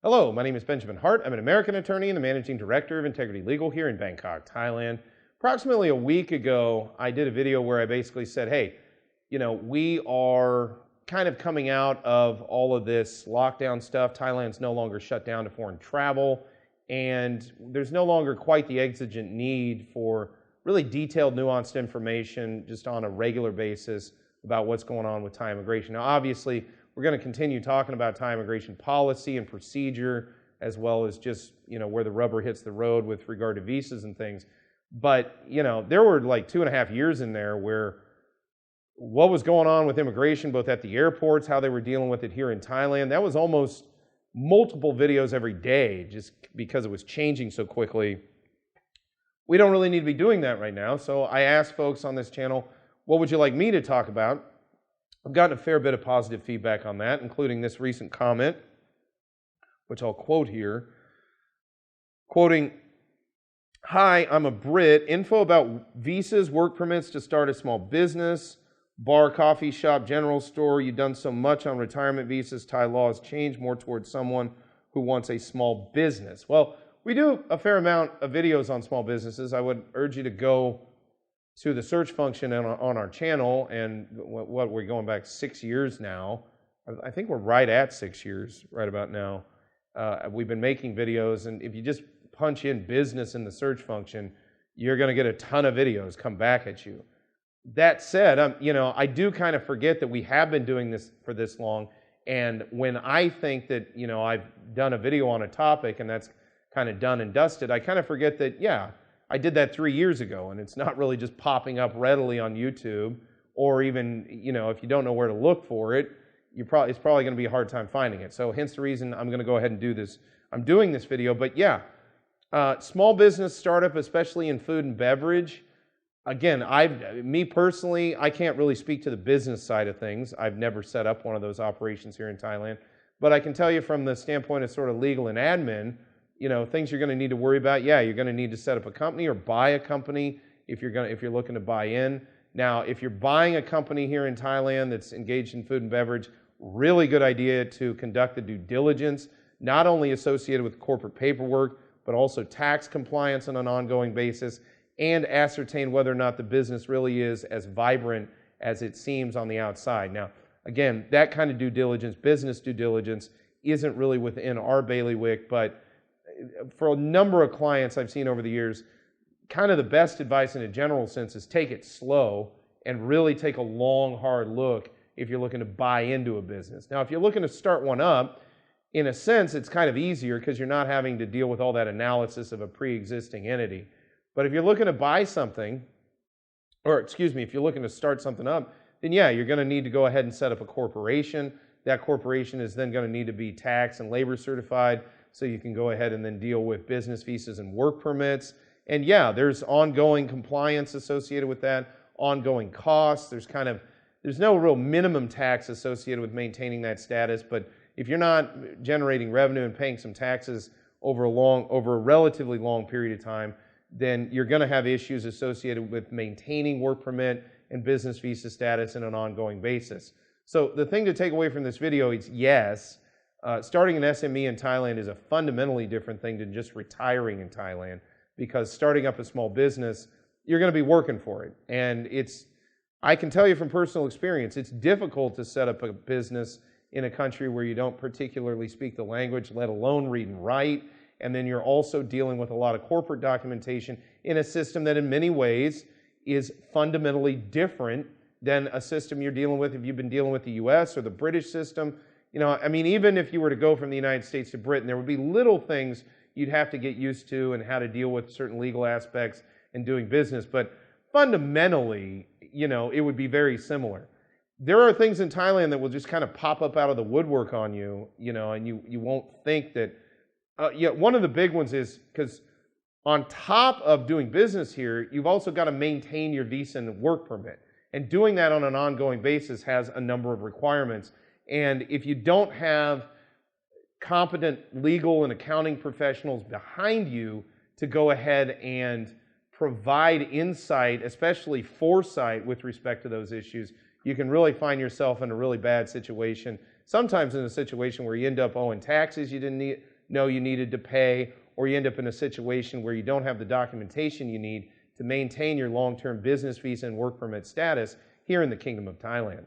Hello, my name is Benjamin Hart. I'm an American attorney and the managing director of Integrity Legal here in Bangkok, Thailand. Approximately a week ago, I did a video where I basically said, hey, we are kind of coming out of all of this lockdown stuff. Thailand's no longer shut down to foreign travel, and there's no longer quite the exigent need for really detailed, nuanced information just on a regular basis about what's going on with Thai immigration. Now, obviously, we're going to continue talking about Thai immigration policy and procedure, as well as just, where the rubber hits the road with regard to visas and things. But, there were like 2.5 years in there where what was going on with immigration, both at the airports, how they were dealing with it here in Thailand, that was almost multiple videos every day just because it was changing so quickly. We don't really need to be doing that right now. So I asked folks on this channel, what would you like me to talk about? I've gotten a fair bit of positive feedback on that, including this recent comment, which I'll quote here. Quoting, "Hi, I'm a Brit. Info about visas, work permits to start a small business, bar, coffee shop, general store. You've done so much on retirement visas. Thai law has changed more towards someone who wants a small business." Well, we do a fair amount of videos on small businesses. I would urge you to go to the search function on our channel, and what we're going back 6 years now. I think we're right at 6 years right about now. We've been making videos, and if you just punch in business in the search function, you're going to get a ton of videos come back at you. That said, I do kind of forget that we have been doing this for this long, and when I think that, I've done a video on a topic and that's kind of done and dusted, I kind of forget that, yeah, I did that 3 years ago, and it's not really just popping up readily on YouTube, or even, if you don't know where to look for it, it's probably going to be a hard time finding it. So hence the reason I'm going to go ahead and do this. I'm doing this video, but yeah, small business startup, especially in food and beverage. Again, me personally, I can't really speak to the business side of things. I've never set up one of those operations here in Thailand, but I can tell you from the standpoint of sort of legal and admin, things you're going to need to worry about. Yeah, you're going to need to set up a company or buy a company if you're looking to buy in. Now, if you're buying a company here in Thailand that's engaged in food and beverage, really good idea to conduct the due diligence, not only associated with corporate paperwork, but also tax compliance on an ongoing basis, and ascertain whether or not the business really is as vibrant as it seems on the outside. Now, again, that kind of due diligence, business due diligence, isn't really within our bailiwick, but for a number of clients I've seen over the years, kind of the best advice in a general sense is take it slow and really take a long, hard look if you're looking to buy into a business. Now, if you're looking to start one up, in a sense, it's kind of easier because you're not having to deal with all that analysis of a pre-existing entity. But if you're looking to buy something, if you're looking to start something up, then yeah, you're going to need to go ahead and set up a corporation. That corporation is then going to need to be tax and labor certified, so you can go ahead and then deal with business visas and work permits. And yeah, there's ongoing compliance associated with that, ongoing costs. There's no real minimum tax associated with maintaining that status, but if you're not generating revenue and paying some taxes over a relatively long period of time, then you're going to have issues associated with maintaining work permit and business visa status on an ongoing basis. So the thing to take away from this video is, yes, starting an SME in Thailand is a fundamentally different thing than just retiring in Thailand, because starting up a small business, you're going to be working for it. And I can tell you from personal experience, it's difficult to set up a business in a country where you don't particularly speak the language, let alone read and write. And then you're also dealing with a lot of corporate documentation in a system that in many ways is fundamentally different than a system you're dealing with if you've been dealing with the US or the British system. Even if you were to go from the United States to Britain, there would be little things you'd have to get used to and how to deal with certain legal aspects in doing business. But fundamentally, it would be very similar. There are things in Thailand that will just kind of pop up out of the woodwork on you, and you won't think that. One of the big ones is because on top of doing business here, you've also got to maintain your visa and work permit. And doing that on an ongoing basis has a number of requirements. And if you don't have competent legal and accounting professionals behind you to go ahead and provide insight, especially foresight with respect to those issues, you can really find yourself in a really bad situation. Sometimes in a situation where you end up owing taxes you didn't know you needed to pay, or you end up in a situation where you don't have the documentation you need to maintain your long-term business visa and work permit status here in the Kingdom of Thailand.